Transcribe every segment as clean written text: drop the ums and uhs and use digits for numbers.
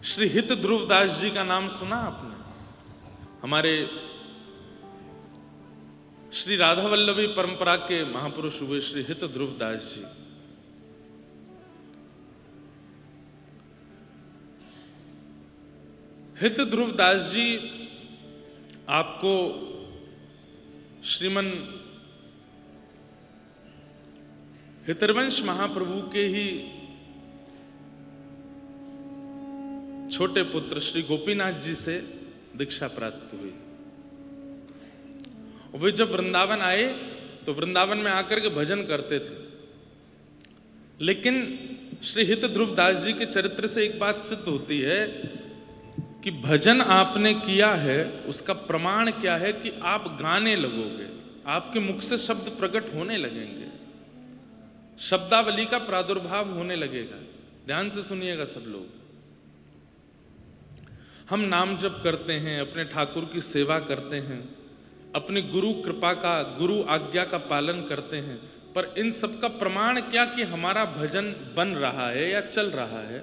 श्री हित ध्रुवदास जी का नाम सुना आपने? हमारे श्री राधा वल्लभी परंपरा के महापुरुष हुए श्री हित ध्रुवदास जी। हित ध्रुवदास जी आपको श्रीमन हितरवंश महाप्रभु के ही छोटे पुत्र श्री गोपीनाथ जी से दीक्षा प्राप्त हुई। वे जब वृंदावन आए तो वृंदावन में आकर के भजन करते थे, लेकिन श्री हित ध्रुवदास जी के चरित्र से एक बात सिद्ध होती है कि भजन आपने किया है उसका प्रमाण क्या है कि आप गाने लगोगे, आपके मुख से शब्द प्रकट होने लगेंगे, शब्दावली का प्रादुर्भाव होने लगेगा। ध्यान से सुनिएगा सब लोग। हम नाम जप करते हैं, अपने ठाकुर की सेवा करते हैं, अपनी गुरु कृपा का, गुरु आज्ञा का पालन करते हैं, पर इन सब का प्रमाण क्या कि हमारा भजन बन रहा है या चल रहा है?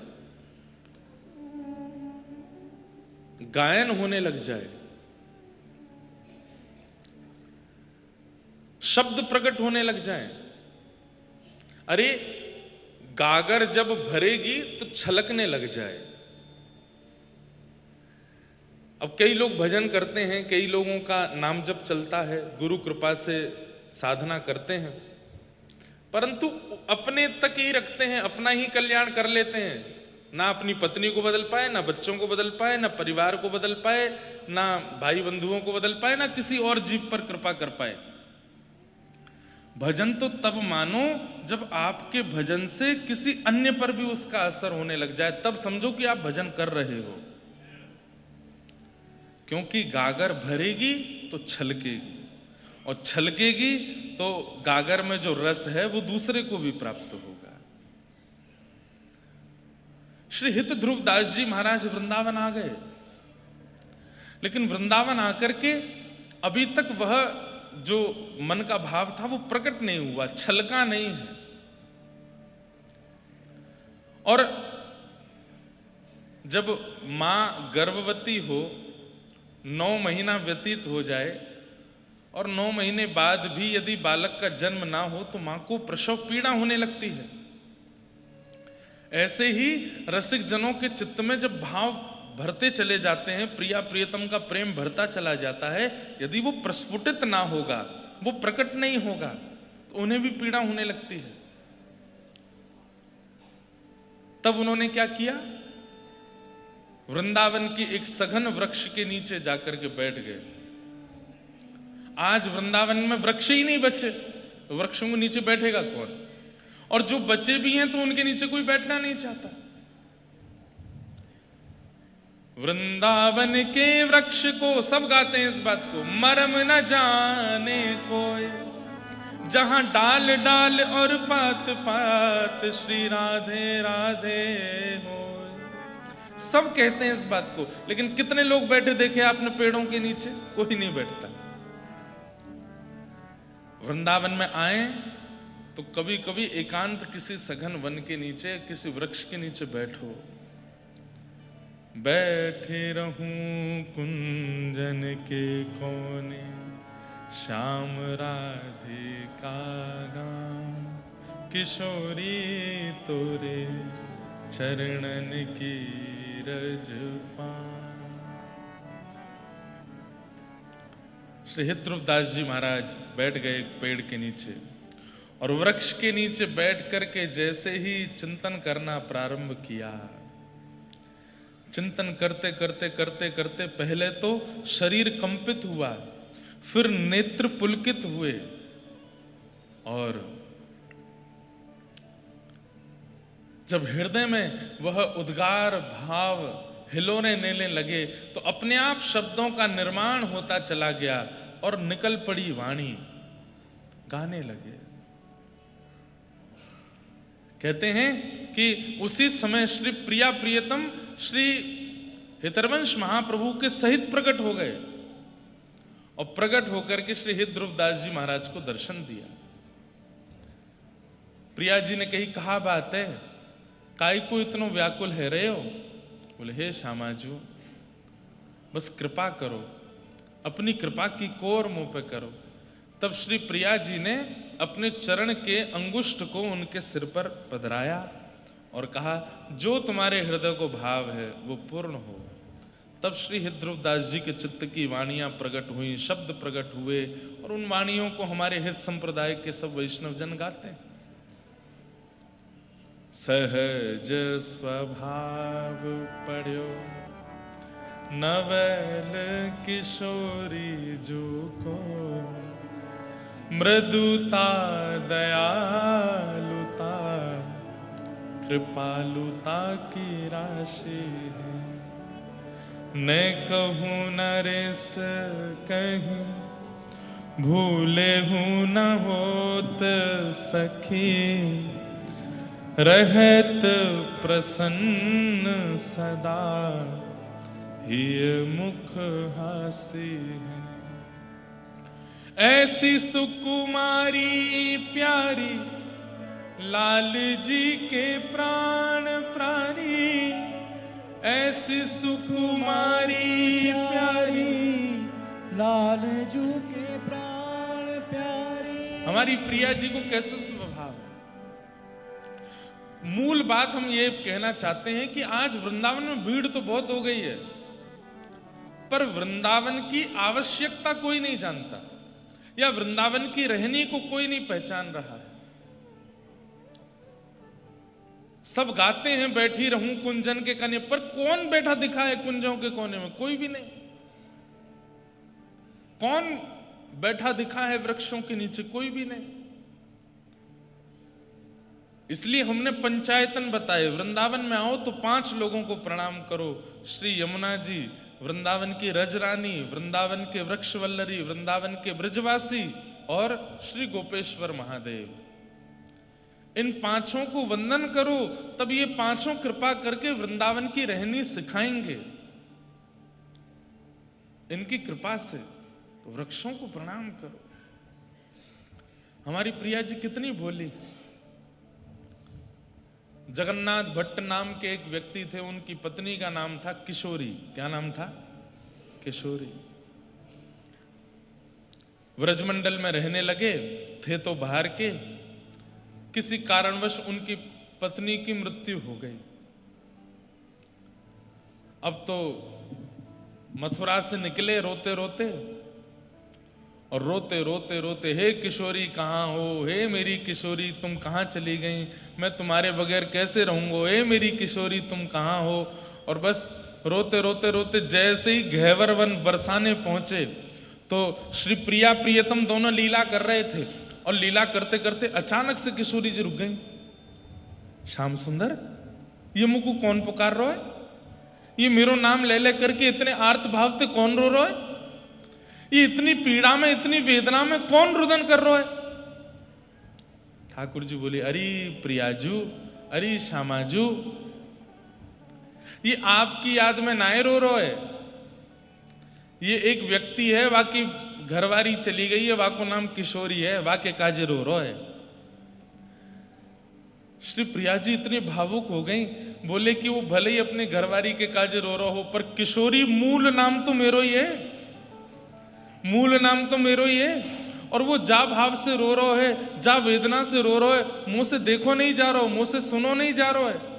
गायन होने लग जाए, शब्द प्रकट होने लग जाए। अरे गागर जब भरेगी तो छलकने लग जाए। अब कई लोग भजन करते हैं, कई लोगों का नाम जप चलता है, गुरु कृपा से साधना करते हैं, परंतु अपने तक ही रखते हैं, अपना ही कल्याण कर लेते हैं। ना अपनी पत्नी को बदल पाए, ना बच्चों को बदल पाए, ना परिवार को बदल पाए, ना भाई बंधुओं को बदल पाए, ना किसी और जीव पर कृपा कर पाए। भजन तो तब मानो जब आपके भजन से किसी अन्य पर भी उसका असर होने लग जाए, तब समझो कि आप भजन कर रहे हो। क्योंकि गागर भरेगी तो छलकेगी, और छलकेगी तो गागर में जो रस है वो दूसरे को भी प्राप्त होगा। श्री हित ध्रुवदास जी महाराज वृंदावन आ गए, लेकिन वृंदावन आकर के अभी तक वह जो मन का भाव था वो प्रकट नहीं हुआ, छलका नहीं है। और जब मां गर्भवती हो, 9 महीना व्यतीत हो जाए और 9 महीने बाद भी यदि बालक का जन्म ना हो तो मां को प्रसव पीड़ा होने लगती है। ऐसे ही रसिक जनों के चित्त में जब भाव भरते चले जाते हैं, प्रिया प्रियतम का प्रेम भरता चला जाता है, यदि वो प्रस्फुटित ना होगा, वो प्रकट नहीं होगा, तो उन्हें भी पीड़ा होने लगती है। तब उन्होंने क्या किया? वृंदावन की एक सघन वृक्ष के नीचे जाकर के बैठ गए। आज वृंदावन में वृक्ष ही नहीं बचे, वृक्षों के नीचे बैठेगा कौन? और जो बचे भी हैं तो उनके नीचे कोई बैठना नहीं चाहता। वृंदावन के वृक्ष को, सब गाते हैं इस बात को, मरम न जाने कोई, जहां डाल डाल और पात पात श्री राधे राधे हो। सब कहते हैं इस बात को, लेकिन कितने लोग बैठे देखे आपने पेड़ों के नीचे? कोई नहीं बैठता। वृंदावन में आए तो कभी कभी एकांत किसी सघन वन के नीचे, किसी वृक्ष के नीचे बैठो। बैठे रहूं कुंजन के कोने, श्याम राधिका गाम, किशोरी तोरे चरणन की रजपान। श्री हित ध्रुवदास जी महाराज बैठ गए एक पेड़ के नीचे, और वृक्ष के नीचे बैठ करके जैसे ही चिंतन करना प्रारंभ किया, चिंतन करते करते करते करते पहले तो शरीर कंपित हुआ, फिर नेत्र पुलकित हुए, और जब हृदय में वह उद्गार भाव हिलोने नेने लगे तो अपने आप शब्दों का निर्माण होता चला गया और निकल पड़ी वाणी, गाने लगे। कहते हैं कि उसी समय श्री प्रिया प्रियतम श्री हितरवंश महाप्रभु के सहित प्रकट हो गए, और प्रकट होकर के श्री हित ध्रुवदास जी महाराज को दर्शन दिया। प्रिया जी ने कही, कहा बात है, काय को इतनो व्याकुल है रहे हो? बोले हे श्यामाजू बस कृपा करो, अपनी कृपा की कोर मुंह पे करो। तब श्री प्रिया जी ने अपने चरण के अंगुष्ठ को उनके सिर पर पधराया और कहा जो तुम्हारे हृदय को भाव है वो पूर्ण हो। तब श्री हित ध्रुवदास जी के चित्त की वाणियां प्रकट हुई, शब्द प्रकट हुए और उन वाणियों को हमारे हित संप्रदाय के सब वैष्णव जन गाते हैं। सहज स्वभाव पढ़्यो नवल किशोरी जो को, मृदुता दयालुता कृपालुता की राशि है। न कहूँ नरेश कहीं भूले हूँ न होत सखी, रहत प्रसन्न सदा ये मुख हासी है। ऐसी सुकुमारी प्यारी लाल जी के प्राण प्राणी, ऐसी सुकुमारी प्यारी लाल जू के प्राण प्यारी। हमारी प्रिया जी को कैसे स्वभाव है। मूल बात हम ये कहना चाहते हैं कि आज वृंदावन में भीड़ तो बहुत हो गई है, पर वृंदावन की आवश्यकता कोई नहीं जानता या वृंदावन की रहनी को कोई नहीं पहचान रहा है। सब गाते हैं बैठी रहूं कुंजन के कने, पर कौन बैठा दिखा है कुंजों के कोने में? कोई भी नहीं। कौन बैठा दिखा है वृक्षों के नीचे? कोई भी नहीं। इसलिए हमने पंचायतन बताए, वृंदावन में आओ तो 5 लोगों को प्रणाम करो। श्री यमुना जी, वृंदावन की रजरानी, वृंदावन के वृक्षवल्लरी, वृंदावन के ब्रजवासी और श्री गोपेश्वर महादेव। इन 5 को वंदन करो, तब ये 5 कृपा करके वृंदावन की रहनी सिखाएंगे। इनकी कृपा से तो वृक्षों को प्रणाम करो। हमारी प्रिया जी कितनी भोली। जगन्नाथ भट्ट नाम के एक व्यक्ति थे, उनकी पत्नी का नाम था किशोरी। क्या नाम था? किशोरी। व्रजमंडल में रहने लगे थे तो बाहर के, किसी कारणवश उनकी पत्नी की मृत्यु हो गई। अब तो मथुरा से निकले रोते रोते, और रोते रोते रोते, हे किशोरी कहाँ हो, हे मेरी किशोरी तुम कहाँ चली गई, मैं तुम्हारे बगैर कैसे रहूंगा, हे मेरी किशोरी तुम कहाँ हो। और बस रोते रोते रोते जैसे ही घेवर वन बरसाने पहुंचे तो श्री प्रिया प्रियतम दोनों लीला कर रहे थे, और लीला करते करते अचानक से किशोरी जी रुक गई। श्याम सुंदर, ये मुझको कौन पुकार रहा है? ये मेरो नाम ले ले करके इतने आर्त भाव से कौन रो रहा है? ये इतनी पीड़ा में, इतनी वेदना में कौन रुदन कर रहा है? ठाकुर जी बोले, अरे प्रियाजू, अरे श्यामाजू, ये आपकी याद में नाय रो रहा है। ये एक व्यक्ति है, बाकी घरवारी चली गई है, वाको नाम किशोरी है, वाके काजे रो रहा है। श्री प्रिया जी इतनी भावुक हो गई, बोले कि वो भले ही अपने घरवारी के काजे रो रहा हो, पर किशोरी मूल नाम तो मेरो ही है, मूल नाम तो मेरो ही है। और वो जा भाव से रो रहा है, जा वेदना से रो रहा है, मुंह से देखो नहीं जा रहा हो, मुंह से सुनो नहीं जा रहा है।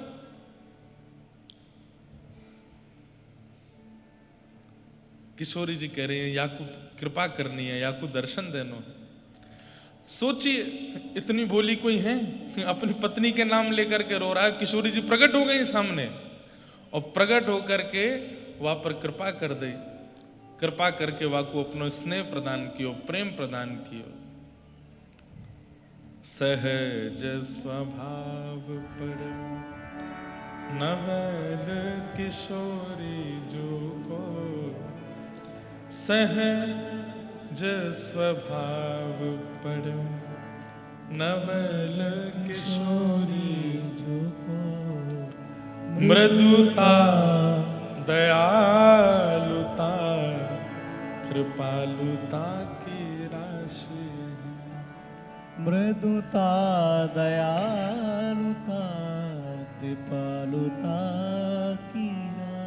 किशोरी जी कह रहे हैं, याकू कृपा करनी है, याकू दर्शन देना है। सोचिए, इतनी बोली कोई है? अपनी पत्नी के नाम लेकर के रो रहा है। किशोरी जी प्रकट हो गई सामने, और प्रकट होकर के वहां पर कृपा कर दी। कृपा करके वाको अपनो स्नेह प्रदान कियो, प्रेम प्रदान कियो। सहज स्वभाव पर नवल किशोरी जो को, सहज स्वभाव पर नवल किशोरी जो को, मृदुता दयालुता कृपालुता की राशि। मृदुता दयालुता कृपालुता की राशि।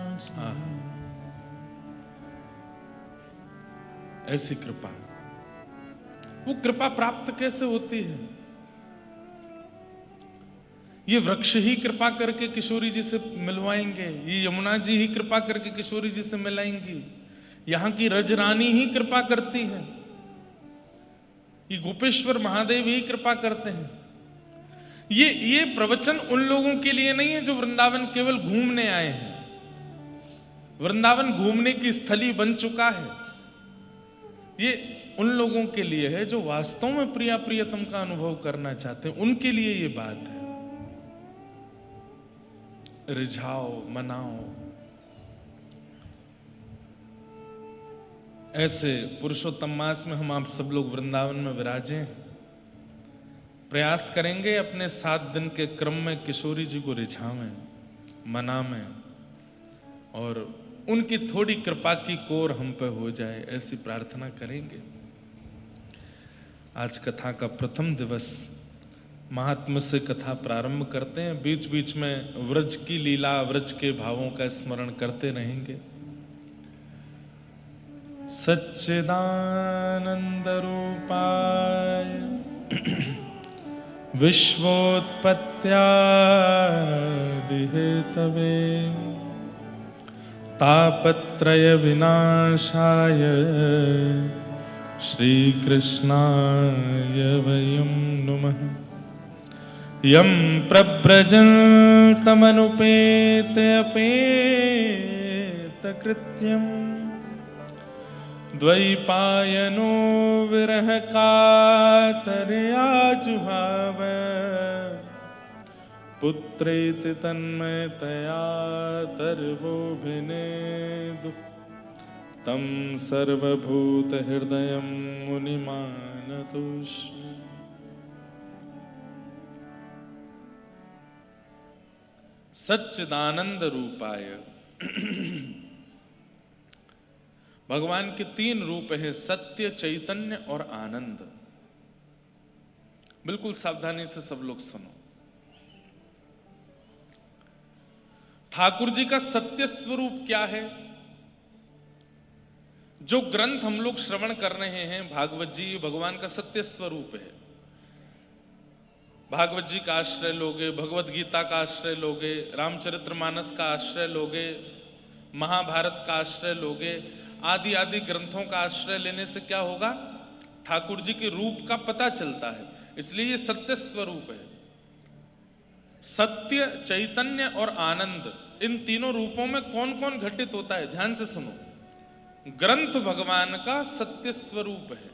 ऐसी कृपा। वो कृपा प्राप्त कैसे होती है? ये वृक्ष ही कृपा करके किशोरी जी से मिलवाएंगे, ये यमुना जी ही कृपा करके किशोरी जी से मिलाएंगी, यहां की रजरानी ही कृपा करती है, ये गोपेश्वर महादेव ही कृपा करते हैं। ये प्रवचन उन लोगों के लिए नहीं है जो वृंदावन केवल घूमने आए हैं। वृंदावन घूमने की स्थली बन चुका है। ये उन लोगों के लिए है जो वास्तव में प्रिया प्रियतम का अनुभव करना चाहते हैं, उनके लिए ये बात है। रिझाओ, मनाओ। ऐसे पुरुषोत्तम मास में हम आप सब लोग वृंदावन में विराजे, प्रयास करेंगे अपने 7 दिन के क्रम में किशोरी जी को रिझावें, मनावें और उनकी थोड़ी कृपा की कोर हम पे हो जाए, ऐसी प्रार्थना करेंगे। आज कथा का प्रथम दिवस, महात्मा से कथा प्रारंभ करते हैं। बीच बीच में व्रज की लीला, व्रज के भावों का स्मरण करते रहेंगे। सच्चिदानंद रूपाय विश्वोत्पत्त्यादि हेतवे तापत्रय विनाशाय श्रीकृष्णाय वयं नुमः। यं प्रव्रजन्तमनुपेतयपेतकृत्यं द्वैपायनो विरहकातरया जुहाव पुत्रेति तन्मयतया तर्वोऽभिनेदु तं सर्वभूतहृदयं मुनिमानतोऽस्मि। सच्चिदानंद रूपाय। भगवान के 3 रूप हैं, सत्य, चैतन्य और आनंद। बिल्कुल सावधानी से सब लोग सुनो। ठाकुर जी का सत्य स्वरूप क्या है? जो ग्रंथ हम लोग श्रवण कर रहे हैं, भागवत जी, भगवान का सत्य स्वरूप है। भागवत जी का आश्रय लोगे, भगवत गीता का आश्रय लोगे, रामचरितमानस का आश्रय लोगे, महाभारत का आश्रय लोगे, आदि आदि ग्रंथों का आश्रय लेने से क्या होगा? ठाकुर जी के रूप का पता चलता है। इसलिए ये सत्य स्वरूप है। सत्य, चैतन्य और आनंद, इन तीनों रूपों में कौन कौन घटित होता है? ध्यान से सुनो। ग्रंथ भगवान का सत्य स्वरूप है,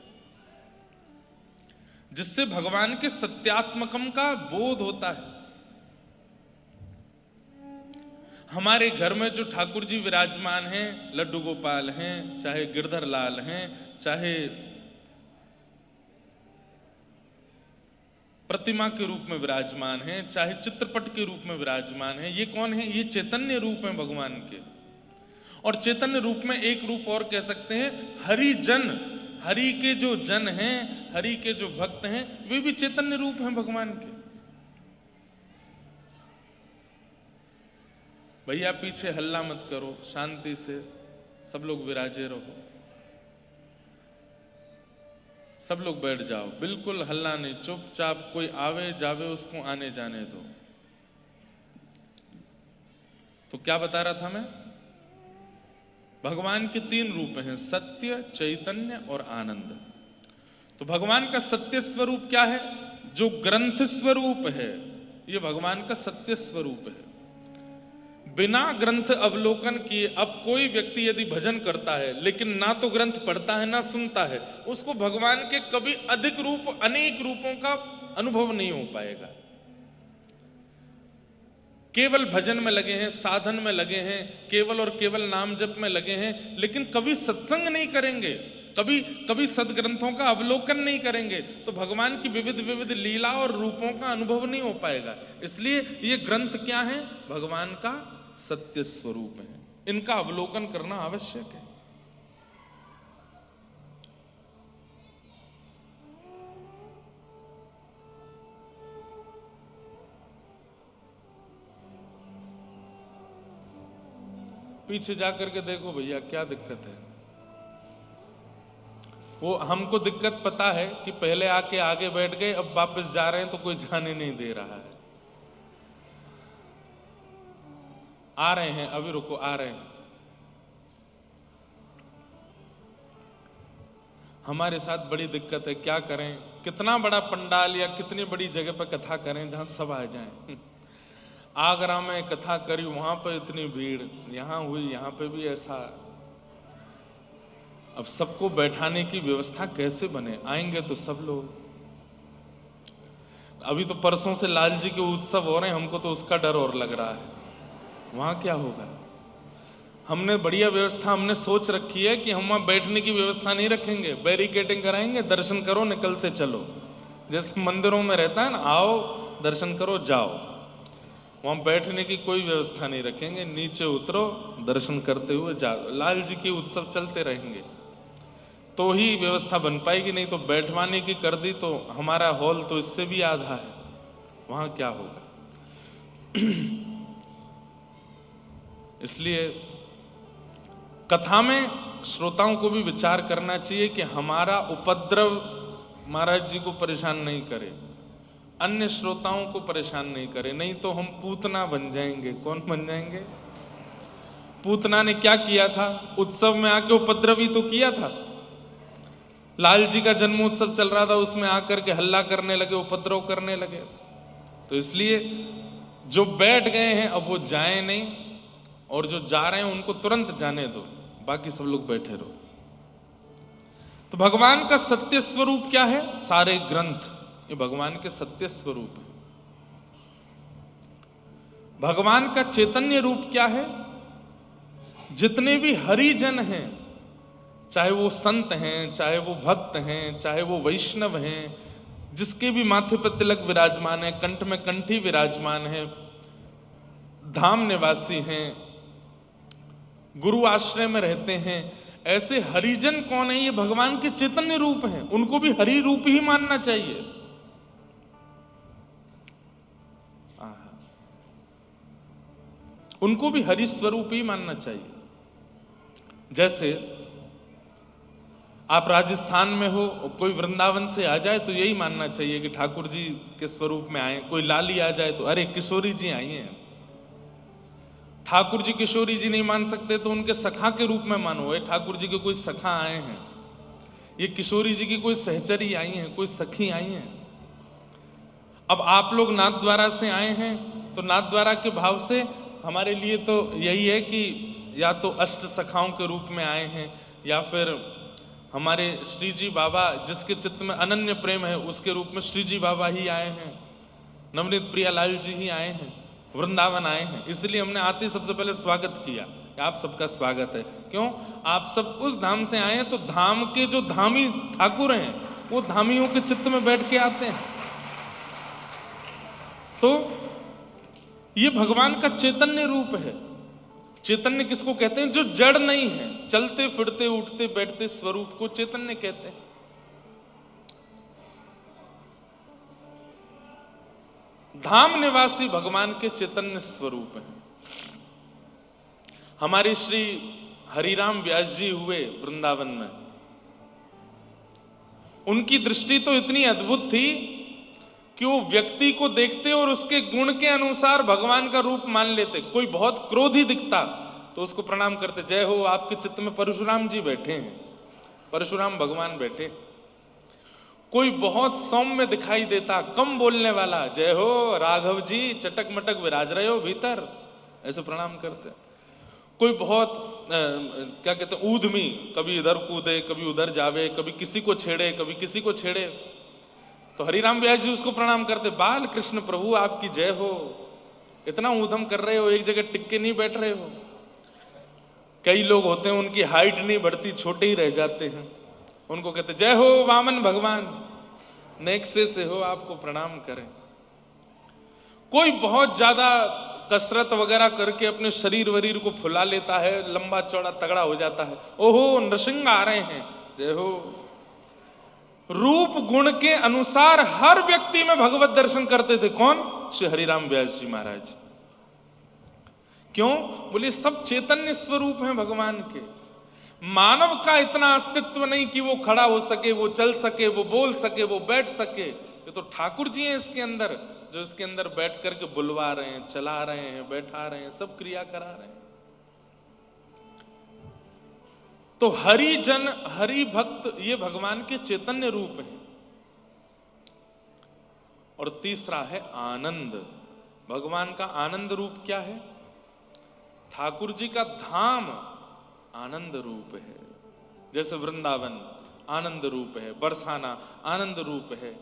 जिससे भगवान के सत्यात्मकम का बोध होता है। हमारे घर में जो ठाकुर जी विराजमान हैं, लड्डू गोपाल हैं, चाहे गिरधर लाल हैं, चाहे प्रतिमा के रूप में विराजमान हैं, चाहे चित्रपट के रूप में विराजमान हैं, ये कौन है? ये चैतन्य रूप है भगवान के। और चैतन्य रूप में एक रूप और कह सकते हैं, हरिजन। हरि के जो जन हैं, हरि के जो भक्त हैं, वे भी चैतन्य रूप हैं भगवान के। भैया पीछे हल्ला मत करो, शांति से सब लोग विराजे रहो। सब लोग बैठ जाओ, बिल्कुल हल्ला नहीं, चुपचाप। कोई आवे जावे उसको आने जाने दो। तो क्या बता रहा था मैं? भगवान के 3 रूप हैं, सत्य, चैतन्य और आनंद। तो भगवान का सत्य स्वरूप क्या है? जो ग्रंथ स्वरूप है, ये भगवान का सत्य स्वरूप है। बिना ग्रंथ अवलोकन किए अब कोई व्यक्ति यदि भजन करता है लेकिन ना तो ग्रंथ पढ़ता है ना सुनता है, उसको भगवान के कभी अधिक रूप, अनेक रूपों का अनुभव नहीं हो पाएगा। केवल भजन में लगे हैं, साधन में लगे हैं, केवल और केवल नाम जप में लगे हैं, लेकिन कभी सत्संग नहीं करेंगे, कभी सदग्रंथों का अवलोकन नहीं करेंगे, तो भगवान की विविध विविध लीला और रूपों का अनुभव नहीं हो पाएगा। इसलिए ये ग्रंथ क्या है? भगवान का सत्य स्वरूप है। इनका अवलोकन करना आवश्यक है। पीछे जाकर के देखो भैया क्या दिक्कत है। वो हमको दिक्कत पता है कि पहले आके आगे बैठ गए, अब वापस जा रहे हैं तो कोई जाने नहीं दे रहा है। आ रहे हैं, अभी रुको, आ रहे हैं। हमारे साथ बड़ी दिक्कत है, क्या करें? कितना बड़ा पंडाल या कितनी बड़ी जगह पर कथा करें जहां सब आ जाएं। आगरा में कथा करी, वहां पर इतनी भीड़, यहां हुई, यहां पे भी ऐसा। अब सबको बैठाने की व्यवस्था कैसे बने? आएंगे तो सब लोग। अभी तो परसों से लाल जी के उत्सव हो रहे हैं, हमको तो उसका डर और लग रहा है, वहां क्या होगा। हमने बढ़िया व्यवस्था हमने सोच रखी है कि हम वहां बैठने की व्यवस्था नहीं रखेंगे, बैरिकेडिंग कराएंगे, दर्शन करो निकलते चलो, जैसे मंदिरों में रहता है ना, आओ दर्शन करो जाओ। वहां बैठने की कोई व्यवस्था नहीं रखेंगे, नीचे उतरो दर्शन करते हुए जाओ। लाल जी के उत्सव चलते रहेंगे तो ही व्यवस्था बन पाएगी, नहीं तो बैठवाने की कर दी तो हमारा हॉल तो इससे भी आधा है, वहां क्या होगा। इसलिए कथा में श्रोताओं को भी विचार करना चाहिए कि हमारा उपद्रव महाराज जी को परेशान नहीं करे, अन्य श्रोताओं को परेशान नहीं करे, नहीं तो हम पूतना बन जाएंगे। कौन बन जाएंगे? पूतना ने क्या किया था? उत्सव में आके उपद्रव ही तो किया था। लाल जी का जन्मोत्सव चल रहा था, उसमें आकर के हल्ला करने लगे, उपद्रव करने लगे। तो इसलिए जो बैठ गए हैं अब वो जाएं नहीं, और जो जा रहे हैं उनको तुरंत जाने दो, बाकी सब लोग बैठे रहो। तो भगवान का सत्य स्वरूप क्या है? सारे ग्रंथ ये भगवान के सत्य स्वरूप है। भगवान का चैतन्य रूप क्या है? जितने भी हरिजन हैं, चाहे वो संत हैं, चाहे वो भक्त हैं, चाहे वो वैष्णव हैं, जिसके भी माथे पर तिलक विराजमान है, कंठ में कंठी विराजमान है, धाम निवासी हैं, गुरु आश्रय में रहते हैं, ऐसे हरिजन कौन है? ये भगवान के चैतन्य रूप हैं, उनको भी हरि रूप ही मानना चाहिए। उनको भी हरि स्वरूप ही मानना चाहिए। जैसे आप राजस्थान में हो और कोई वृंदावन से आ जाए तो यही मानना चाहिए कि ठाकुर जी के स्वरूप में आए। कोई लाली आ जाए तो अरे किशोरी जी आई हैं। ठाकुर जी किशोरी जी नहीं मान सकते तो उनके सखा के रूप में मानो, ये ठाकुर जी के कोई सखा आए हैं, ये किशोरी जी की कोई सहचरी आई हैं, कोई सखी आई हैं। अब आप लोग नाथद्वारा से आए हैं तो नाथद्वारा के भाव से हमारे लिए तो यही है कि या तो अष्ट सखाओं के रूप में आए हैं, या फिर हमारे श्री जी बाबा जिसके चित्त में अनन्य प्रेम है उसके रूप में श्री जी बाबा ही आए हैं, नवनीत प्रियालाल जी ही आए हैं, वृंदावन आए हैं। इसलिए हमने आते ही सबसे पहले स्वागत किया कि आप सबका स्वागत है। क्यों? आप सब उस धाम से आए हैं, तो धाम के जो धामी ठाकुर हैं वो धामियों के चित्त में बैठ के आते हैं। तो ये भगवान का चैतन्य रूप है। चैतन्य किसको कहते हैं? जो जड़ नहीं है, चलते फिरते उठते बैठते स्वरूप को चैतन्य कहते हैं। धाम निवासी भगवान के चैतन्य स्वरूप हैं। हमारे श्री हरिराम व्यास जी हुए वृंदावन में, उनकी दृष्टि तो इतनी अद्भुत थी कि वो व्यक्ति को देखते और उसके गुण के अनुसार भगवान का रूप मान लेते। कोई बहुत क्रोधी दिखता तो उसको प्रणाम करते, जय हो आपके चित्त में परशुराम जी बैठे हैं, परशुराम भगवान बैठे। कोई बहुत सौम्य दिखाई देता, कम बोलने वाला, जय हो राघव जी चटक मटक विराज रहे हो भीतर, ऐसे प्रणाम करते। कोई बहुत क्या कहते हैं ऊधमी, कभी इधर कूदे कभी उधर जावे, कभी किसी को छेड़े कभी किसी को छेड़े, तो हरिराम व्यास जी उसको प्रणाम करते, बाल कृष्ण प्रभु आपकी जय हो, इतना ऊधम कर रहे हो, एक जगह टिक के नहीं बैठ रहे हो। कई लोग होते हैं उनकी हाइट नहीं बढ़ती, छोटे ही रह जाते हैं, उनको कहते जय हो वामन भगवान, नेक्से से हो आपको प्रणाम करें। कोई बहुत ज्यादा कसरत वगैरह करके अपने शरीर वरीर को फुला लेता है, लंबा चौड़ा तगड़ा हो जाता है, ओहो नृसिंह आ रहे हैं, जय हो। रूप गुण के अनुसार हर व्यक्ति में भगवत दर्शन करते थे। कौन? श्री हरिराम व्यास जी महाराज। क्यों? बोले सब चैतन्य स्वरूप हैं भगवान के। मानव का इतना अस्तित्व नहीं कि वो खड़ा हो सके, वो चल सके, वो बोल सके, वो बैठ सके। ये तो ठाकुर जी हैं इसके अंदर, जो इसके अंदर बैठ करके बुलवा रहे हैं, चला रहे हैं, बैठा रहे हैं, सब क्रिया करा रहे हैं। तो हरि जन, हरि भक्त, ये भगवान के चैतन्य रूप हैं। और तीसरा है आनंद। भगवान का आनंद रूप क्या है? ठाकुर जी का धाम आनंद रूप है। जैसे वृंदावन आनंद रूप है, बरसाना आनंद रूप है,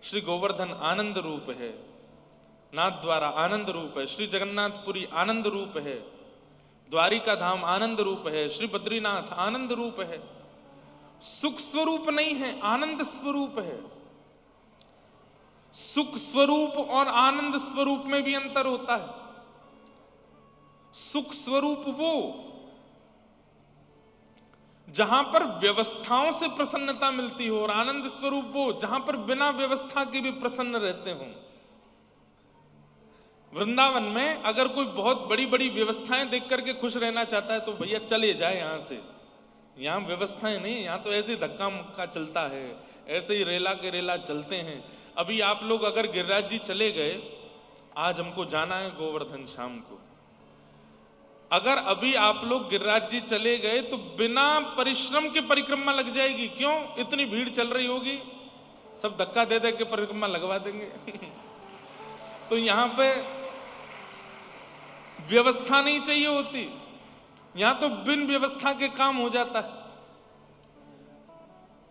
श्री गोवर्धन आनंद रूप है, नाथ द्वारा आनंद रूप है, श्री जगन्नाथपुरी आनंद रूप है, द्वारिका धाम आनंद रूप है, श्री बद्रीनाथ आनंद रूप है। सुख स्वरूप नहीं है, आनंद स्वरूप है। सुख स्वरूप और आनंद स्वरूप में भी अंतर होता है। सुख स्वरूप वो जहां पर व्यवस्थाओं से प्रसन्नता मिलती हो, और आनंद स्वरूप वो जहां पर बिना व्यवस्था के भी प्रसन्न रहते हो। वृंदावन में अगर कोई बहुत बड़ी बड़ी व्यवस्थाएं देख करके खुश रहना चाहता है तो भैया चले जाए यहां से। यहां व्यवस्थाएं नहीं, यहां तो ऐसे धक्का मुक्का चलता है, ऐसे ही रेला के रेला चलते हैं। अभी आप लोग अगर गिरिराज जी चले गए, आज हमको जाना है गोवर्धन शाम को, अगर अभी आप लोग गिरिराज जी चले गए तो बिना परिश्रम के परिक्रमा लग जाएगी। क्यों? इतनी भीड़ चल रही होगी, सब धक्का दे दे के परिक्रमा लगवा देंगे। तो यहां पे व्यवस्था नहीं चाहिए होती, यहां तो बिन व्यवस्था के काम हो जाता है।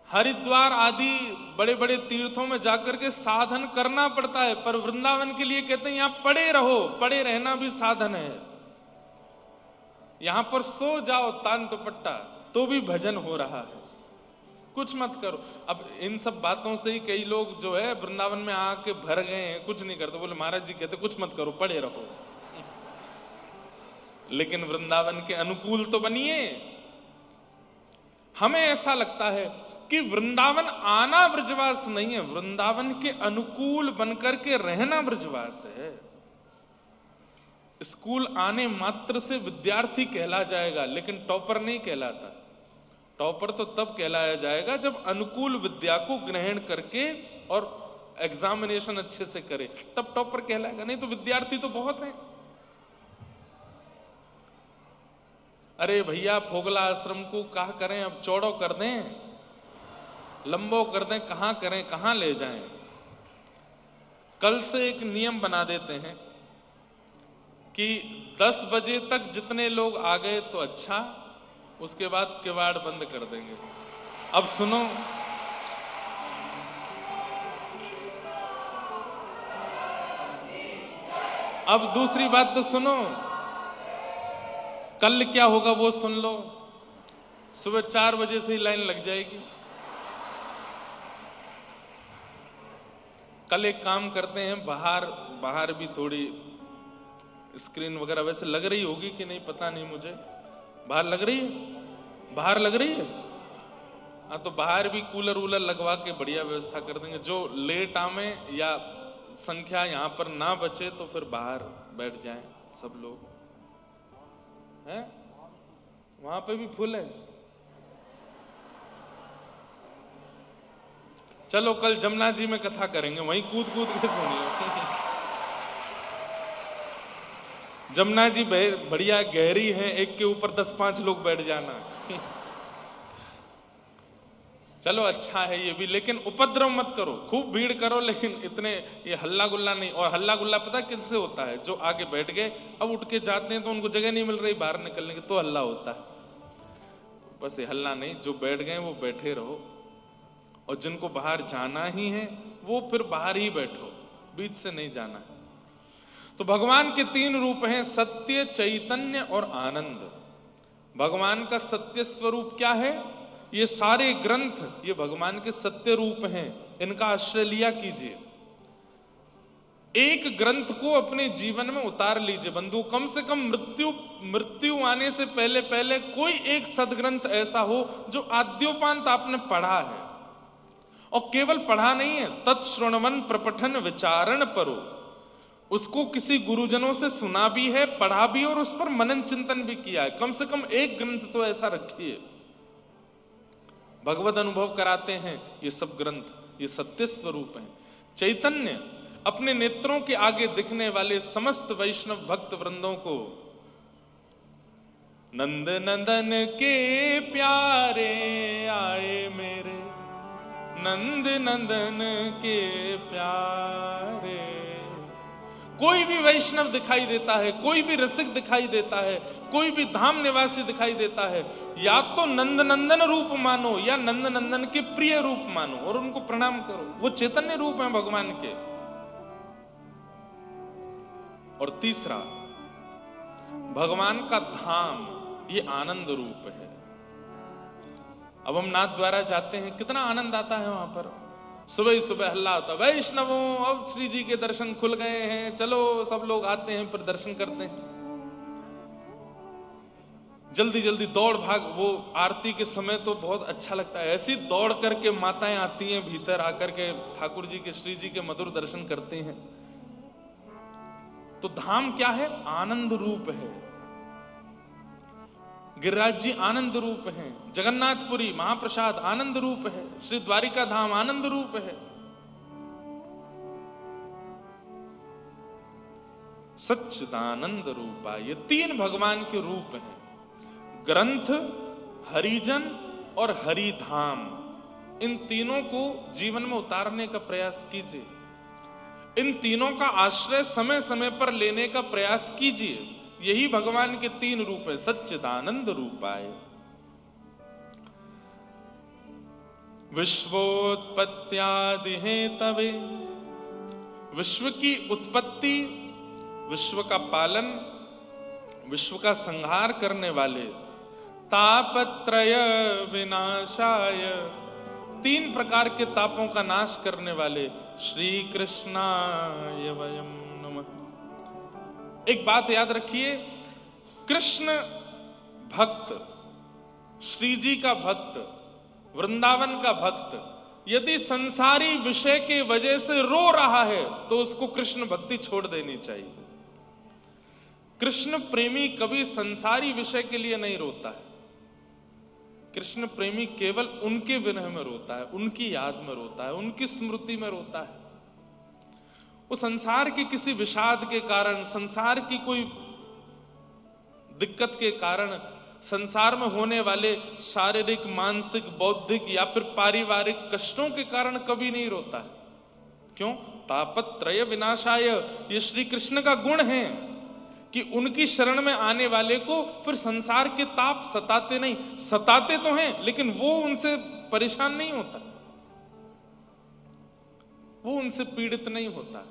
हरिद्वार आदि बड़े बड़े तीर्थों में जाकर के साधन करना पड़ता है, पर वृंदावन के लिए कहते हैं यहां पड़े रहो, पड़े रहना भी साधन है। यहां पर सो जाओ तान दुपट्टा तो भी भजन हो रहा है, कुछ मत करो। अब इन सब बातों से ही कई लोग जो है वृंदावन में आके भर गए हैं, कुछ नहीं करते। बोले महाराज जी कहते कुछ मत करो, पड़े रहो। लेकिन वृंदावन के अनुकूल तो बनिए। हमें ऐसा लगता है कि वृंदावन आना ब्रजवास नहीं है, वृंदावन के अनुकूल बनकर के रहना ब्रजवास है। स्कूल आने मात्र से विद्यार्थी कहला जाएगा, लेकिन टॉपर नहीं कहलाता। टॉपर तो तब कहलाया जाएगा जब अनुकूल विद्या को ग्रहण करके और एग्जामिनेशन अच्छे से करे, तब टॉपर कहलाएगा। नहीं तो विद्यार्थी तो बहुत हैं। अरे भैया फोगला आश्रम को क्या करें, अब चौड़ो कर दें, लंबो कर दें, कहां करें, कहां ले जाएं। कल से एक नियम बना देते हैं कि 10 बजे तक जितने लोग आ गए तो अच्छा, उसके बाद किवाड़ बंद कर देंगे। अब सुनो, अब दूसरी बात तो सुनो, कल क्या होगा वो सुन लो। सुबह 4 बजे से ही लाइन लग जाएगी। कल एक काम करते हैं, बाहर भी थोड़ी स्क्रीन वगैरह वैसे लग रही होगी कि नहीं पता नहीं मुझे, बाहर लग रही है, बाहर लग रही है। हाँ, तो बाहर भी कूलर वूलर लगवा के बढ़िया व्यवस्था कर देंगे। जो लेट आवे या संख्या यहाँ पर ना बचे तो फिर बाहर बैठ जाएं सब लोग। हैं? वहां पे भी फुल है। चलो कल जमुना जी में कथा करेंगे, वहीं कूद कूद के सुनिए। जमुना जी बढ़िया गहरी है, एक के ऊपर 10-5 लोग बैठ जाना। चलो अच्छा है ये भी, लेकिन उपद्रव मत करो, खूब भीड़ करो, लेकिन इतने ये हल्ला गुल्ला नहीं। और हल्ला गुल्ला पता किससे होता है? जो आगे बैठ गए, अब उठ के जाते हैं तो उनको जगह नहीं मिल रही बाहर निकलने की, तो हल्ला होता है। बस ये हल्ला नहीं, जो बैठ गए वो बैठे रहो, और जिनको बाहर जाना ही है वो फिर बाहर ही बैठो, बीच से नहीं जाना है। तो भगवान के 3 रूप हैं, सत्य, चैतन्य और आनंद। भगवान का सत्य स्वरूप क्या है? ये सारे ग्रंथ ये भगवान के सत्य रूप हैं, इनका आश्रय लिया कीजिए। एक ग्रंथ को अपने जीवन में उतार लीजिए बंधु। कम से कम मृत्यु आने से पहले पहले कोई एक सदग्रंथ ऐसा हो जो आद्योपांत आपने पढ़ा है, और केवल पढ़ा नहीं है, तत्श्रवण प्रपठन विचारण परो, उसको किसी गुरुजनों से सुना भी है, पढ़ा भी, और उस पर मनन चिंतन भी किया है। कम से कम एक ग्रंथ तो ऐसा रखिए। भगवत अनुभव कराते हैं ये सब ग्रंथ, ये सत्य स्वरूप हैं। चैतन्य अपने नेत्रों के आगे दिखने वाले समस्त वैष्णव भक्त वृंदों को नंद नंदन के प्यारे आए मेरे, नंद नंदन के प्यारे। कोई भी वैष्णव दिखाई देता है, कोई भी रसिक दिखाई देता है, कोई भी धाम निवासी दिखाई देता है, या तो नंद नंदन रूप मानो या नंद नंदन के प्रिय रूप मानो और उनको प्रणाम करो। वो चैतन्य रूप है भगवान के। और तीसरा, भगवान का धाम ये आनंद रूप है। अब हम नाथ द्वारा जाते हैं, कितना आनंद आता है वहां पर। सुबह ही सुबह हल्ला होता, वैष्णवों अब श्री जी के दर्शन खुल गए हैं, चलो सब लोग आते हैं फिर दर्शन करते हैं। जल्दी जल्दी दौड़ भाग। वो आरती के समय तो बहुत अच्छा लगता है, ऐसी दौड़ करके माताएं आती हैं भीतर, आकर के ठाकुर जी के, श्री जी के मधुर दर्शन करते हैं। तो धाम क्या है? आनंद रूप है। गिरिराज जी आनंद रूप हैं, जगन्नाथपुरी महाप्रसाद आनंद रूप है, श्री द्वारिका धाम आनंद रूप है। सच्चिदानंद रूपा, ये तीन भगवान के रूप हैं। ग्रंथ, हरिजन और हरिधाम, इन तीनों को जीवन में उतारने का प्रयास कीजिए। इन तीनों का आश्रय समय समय पर लेने का प्रयास कीजिए। यही भगवान के तीन रूप है, सच्चिदानंद रूपाय। विश्वोत्पत्त्यादि हेतवे, विश्व की उत्पत्ति, विश्व का पालन, विश्व का संहार करने वाले, तापत्रय विनाशाय, तीन प्रकार के तापों का नाश करने वाले श्री कृष्णाय वयम नमः। एक बात याद रखिए, कृष्ण भक्त, श्री जी का भक्त, वृंदावन का भक्त यदि संसारी विषय के वजह से रो रहा है तो उसको कृष्ण भक्ति छोड़ देनी चाहिए। कृष्ण प्रेमी कभी संसारी विषय के लिए नहीं रोता है। कृष्ण प्रेमी केवल उनके विरह में रोता है, उनकी याद में रोता है, उनकी स्मृति में रोता है। वो संसार के किसी विषाद के कारण, संसार की कोई दिक्कत के कारण, संसार में होने वाले शारीरिक, मानसिक, बौद्धिक या फिर पारिवारिक कष्टों के कारण कभी नहीं रोता है। क्यों? तापत्रय विनाशाय, ये श्री कृष्ण का गुण है कि उनकी शरण में आने वाले को फिर संसार के ताप सताते नहीं। सताते तो हैं लेकिन वो उनसे परेशान नहीं होता, वो उनसे पीड़ित नहीं होता।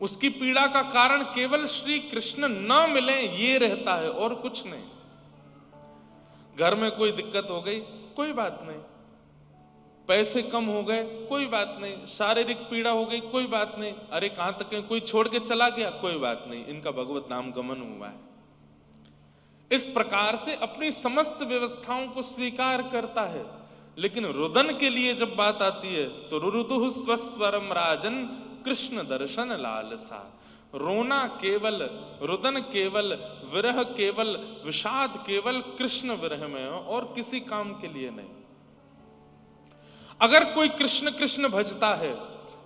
उसकी पीड़ा का कारण केवल श्री कृष्ण न मिले ये रहता है और कुछ नहीं। घर में कोई दिक्कत हो गई, कोई बात नहीं। पैसे कम हो गए, कोई बात नहीं। शारीरिक पीड़ा हो गई, कोई बात नहीं। अरे कहां तक कोई छोड़ के चला गया, कोई बात नहीं, इनका भगवत नाम गमन हुआ है। इस प्रकार से अपनी समस्त व्यवस्थाओं को स्वीकार करता है। लेकिन रुदन के लिए जब बात आती है तो रुरुदुः स्वस्वरम राजन कृष्ण दर्शन लालसा। रोना केवल, रुदन केवल, विरह केवल, विषाद केवल कृष्ण विरह में हो और किसी काम के लिए नहीं। अगर कोई कृष्ण कृष्ण भजता है,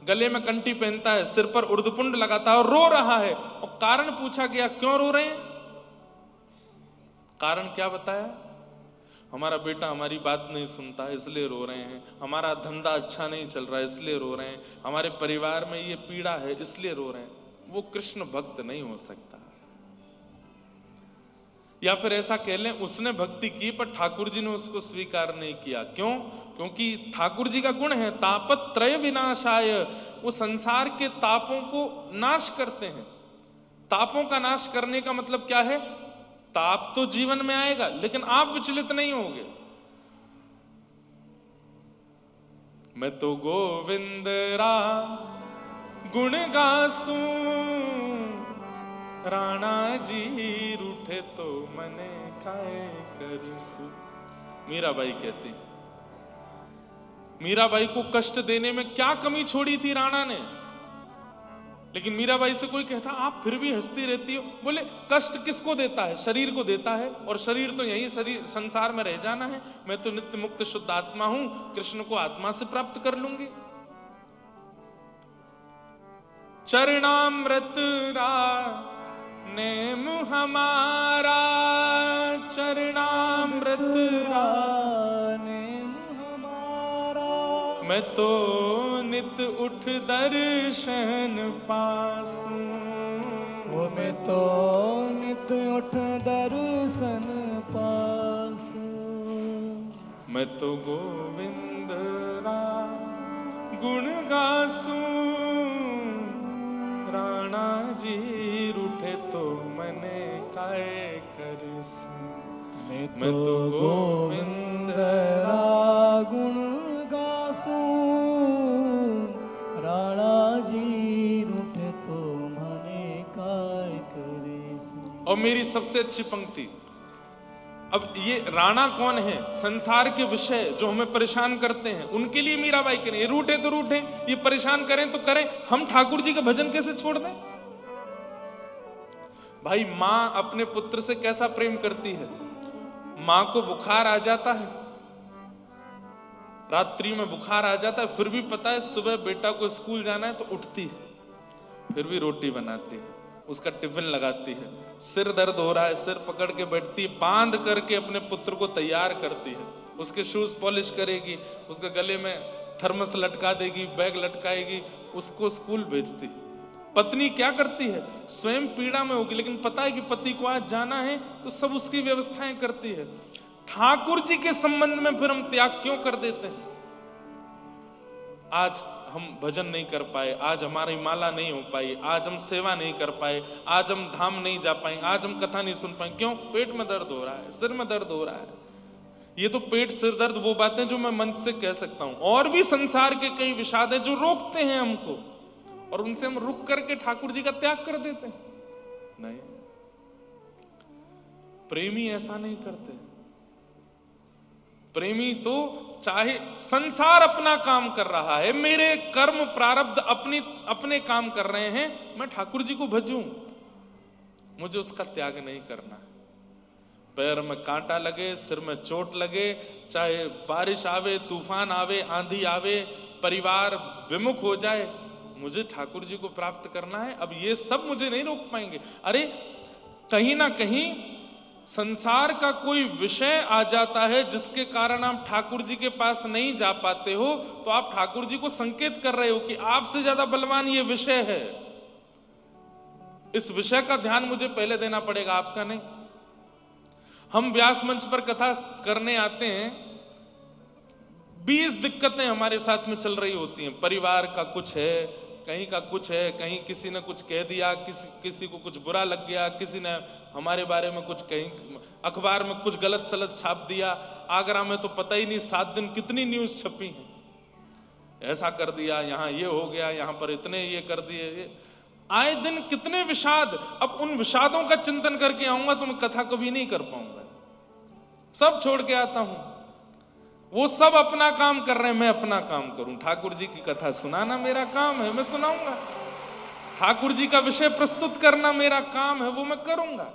गले में कंठी पहनता है, सिर पर उर्दपुंड लगाता है और रो रहा है, और कारण पूछा गया क्यों रो रहे हैं, कारण क्या बताया? हमारा बेटा हमारी बात नहीं सुनता इसलिए रो रहे हैं, हमारा धंधा अच्छा नहीं चल रहा है इसलिए रो रहे हैं, हमारे परिवार में ये पीड़ा है इसलिए रो रहे हैं। वो कृष्ण भक्त नहीं हो सकता। या फिर ऐसा कह लें, उसने भक्ति की पर ठाकुर जी ने उसको स्वीकार नहीं किया। क्यों? क्योंकि ठाकुर जी का गुण है तापत्रय विनाशाय। वो संसार के तापों को नाश करते हैं। तापों का नाश करने का मतलब क्या है? ताप तो जीवन में आएगा लेकिन आप विचलित नहीं होगे। मैं तो गोविंद रा गुण गासूं, राणा जी रूठे तो मने खाए करिसु। मीराबाई कहती, मीराबाई को कष्ट देने में क्या कमी छोड़ी थी राणा ने? लेकिन मीराबाई से कोई कहता आप फिर भी हंसती रहती हो, बोले कष्ट किसको देता है? शरीर को देता है, और शरीर तो यही शरीर संसार में रह जाना है। मैं तो नित्य मुक्त शुद्ध आत्मा हूं, कृष्ण को आत्मा से प्राप्त कर लूंगी। चरणामृत नेम हमारा, चरणामृत नेम हमारा, मैं तो नित उठ दर्शन पासूं, वो मैं तो नित उठ दर्शन पासूं। मैं तो गोविंद रा गुण गासूं, राणा जी रूठे तो मने काय करसूं। मैं तो गोविंद रा गुण गासूं, राणा जी रूठे तो मने काय करेसूं। और मेरी सबसे अच्छी पंक्ति, अब ये राणा कौन है? संसार के विषय जो हमें परेशान करते हैं उनके लिए मीराबाई कह रही है, रूठे तो रूठे, ये परेशान करें तो करें, हम ठाकुर जी का भजन कैसे छोड़ दें? भाई मां अपने पुत्र से कैसा प्रेम करती है। मां को बुखार आ जाता है, रात्रि में बुखार आ जाता है, फिर भी पता है सुबह बेटा को स्कूल जाना है तो उठती है, फिर भी रोटी बनाती है, उसका टिफिन लगाती है। सिर दर्द हो रहा है, सिर पकड़ के बैठती है, बांध करके अपने पुत्र को तैयार करती है, उसके शूज पॉलिश करेगी, उसके गले में थर्मस लटका देगी, बैग लटकाएगी, उसको स्कूल भेजती है। पत्नी क्या करती है? स्वयं पीड़ा में होगी, लेकिन पता है कि पति को आज जाना है तो सब उसकी व्यवस्थाएं करती है। ठाकुर जी के संबंध में फिर हम त्याग क्यों कर देते हैं? आज हम भजन नहीं कर पाए, आज हमारी माला नहीं हो पाई, आज हम सेवा नहीं कर पाए, आज हम धाम नहीं जा पाए, आज हम कथा नहीं सुन पाए। क्यों? पेट में दर्द हो रहा है, सिर में दर्द हो रहा है। ये तो पेट सिर दर्द वो बातें जो मैं मन से कह सकता हूं। और भी संसार के कई विषाद हैं जो रोकते हैं हमको, और उनसे हम रुक करके ठाकुर जी का त्याग कर देते हैं। नहीं, प्रेमी ऐसा नहीं करते। प्रेमी तो चाहे संसार अपना काम कर रहा है, मेरे कर्म प्रारब्ध अपने काम कर रहे हैं, मैं ठाकुर जी को भजूं, मुझे उसका त्याग नहीं करना। पैर में कांटा लगे, सिर में चोट लगे, चाहे बारिश आवे, तूफान आवे, आंधी आवे, परिवार विमुख हो जाए, मुझे ठाकुर जी को प्राप्त करना है। अब ये सब मुझे नहीं रोक पाएंगे। अरे कहीं ना कहीं संसार का कोई विषय आ जाता है जिसके कारण आप ठाकुर जी के पास नहीं जा पाते हो, तो आप ठाकुर जी को संकेत कर रहे हो कि आपसे ज्यादा बलवान ये विषय है, इस विषय का ध्यान मुझे पहले देना पड़ेगा, आपका नहीं। हम व्यास मंच पर कथा करने आते हैं, 20 दिक्कतें हमारे साथ में चल रही होती हैं। परिवार का कुछ है, कहीं का कुछ है, कहीं किसी ने कुछ कह दिया, किसी को कुछ बुरा लग गया, किसी ने हमारे बारे में कुछ, कहीं अखबार में कुछ गलत सलत छाप दिया। आगरा में तो पता ही नहीं 7 दिन कितनी न्यूज छपी है, ऐसा कर दिया, यहाँ ये हो गया, यहाँ पर इतने ये कर दिए, आए दिन कितने विषाद। अब उन विषादों का चिंतन करके आऊंगा तो मैं कथा कभी नहीं कर पाऊंगा। सब छोड़ के आता हूं, वो सब अपना काम कर रहे हैं, मैं अपना काम करूं। ठाकुर जी की कथा सुनाना मेरा काम है, मैं सुनाऊंगा। ठाकुर जी का विषय प्रस्तुत करना मेरा काम है, वो मैं करूंगा।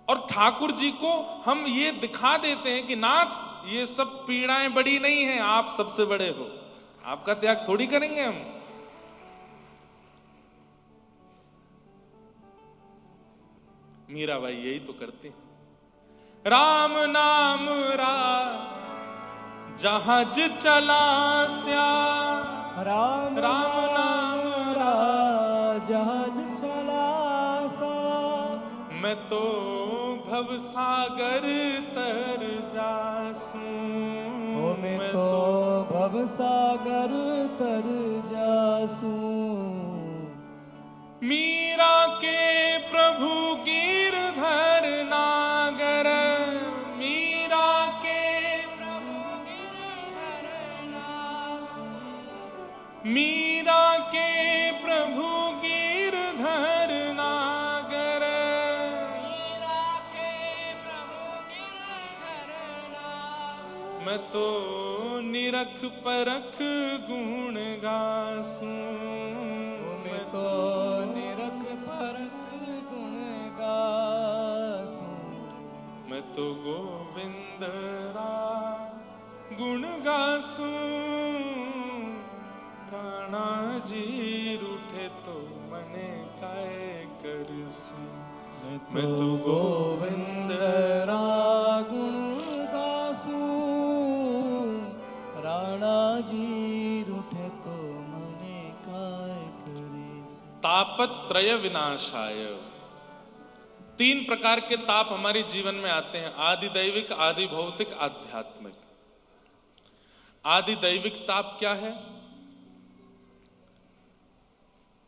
और ठाकुर जी को हम ये दिखा देते हैं कि नाथ ये सब पीड़ाएं बड़ी नहीं हैं, आप सबसे बड़े हो, आपका त्याग थोड़ी करेंगे हम। मीराबाई यही तो करती हैं। राम नाम जहाज चला स्या, राम नाम जहाज चला सा, मैं तो भव सागर तर जासूं, मैं तो भव सागर तर जासूं। मीरा के प्रभु गिरधर नागर, मीरा के प्रभु गिरधर नागर, मीरा के प्रभु गिरधर नागर, मीरा के प्रभु गिरधर नागर, मैं तो निरख परख गुण गासूं, तो निरख परख गुण गासूं। मैं तो गोविंद रा गुण गासूं। प्राणा जी रूठे तो मने काय करसी। मैं तो गोविंद रा गुण गासूं। राणा जी रूठे तो मने काय करीसी। तापत्रय विनाशाय। 3 प्रकार के ताप हमारे जीवन में आते हैं, आदि दैविक, आदि भौतिक, आध्यात्मिक। आदि दैविक ताप क्या है?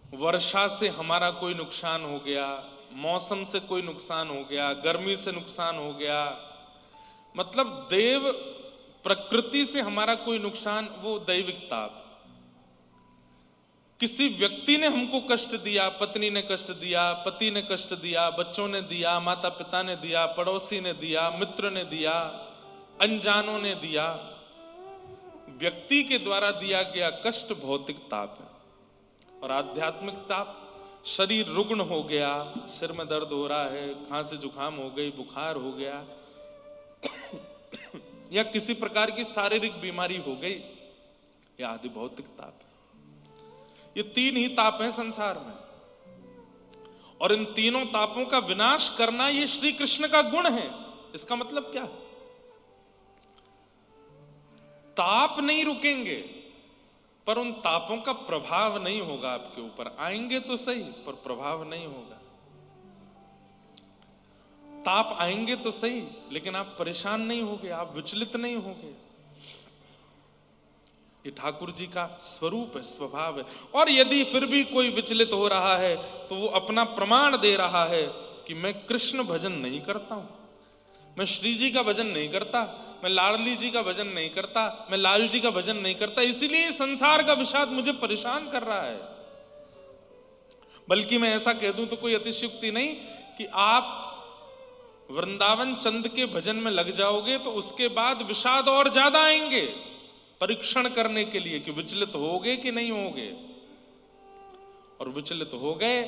वर्षा से हमारा कोई नुकसान हो गया, मौसम से कोई नुकसान हो गया, गर्मी से नुकसान हो गया, मतलब देव प्रकृति से हमारा कोई नुकसान, वो दैविक ताप। किसी व्यक्ति ने हमको कष्ट दिया, पत्नी ने कष्ट दिया, पति ने कष्ट दिया, बच्चों ने दिया, माता पिता ने दिया, पड़ोसी ने दिया, मित्र ने दिया, अनजानों ने दिया, व्यक्ति के द्वारा दिया गया कष्ट भौतिक ताप है। और आध्यात्मिक ताप, शरीर रुग्ण हो गया, सिर में दर्द हो रहा है, खांसी जुकाम हो गई, बुखार हो गया, या किसी प्रकार की शारीरिक बीमारी हो गई, यह आदि भौतिक ताप है। ये 3 ही ताप हैं संसार में, और इन तीनों तापों का विनाश करना ये श्री कृष्ण का गुण है। इसका मतलब क्या है? ताप नहीं रुकेंगे, पर उन तापों का प्रभाव नहीं होगा आपके ऊपर। आएंगे तो सही, पर प्रभाव नहीं होगा। ताप आएंगे तो सही, लेकिन आप परेशान नहीं होगे, आप विचलित नहीं होगे। ये ठाकुर जी का स्वरूप है, स्वभाव है। और यदि फिर भी कोई विचलित हो रहा है तो वो अपना प्रमाण दे रहा है कि मैं कृष्ण भजन नहीं करता हूं, मैं श्री जी का भजन नहीं करता, मैं लाडली जी का भजन नहीं करता, मैं लाल जी का भजन नहीं करता, इसीलिए संसार का विषाद मुझे परेशान कर रहा है। बल्कि मैं ऐसा कह दूं तो कोई अतिशयोक्ति नहीं कि आप वृंदावन चंद के भजन में लग जाओगे तो उसके बाद विषाद और ज्यादा आएंगे, परीक्षण करने के लिए कि विचलित होगे कि नहीं होगे। और विचलित हो गए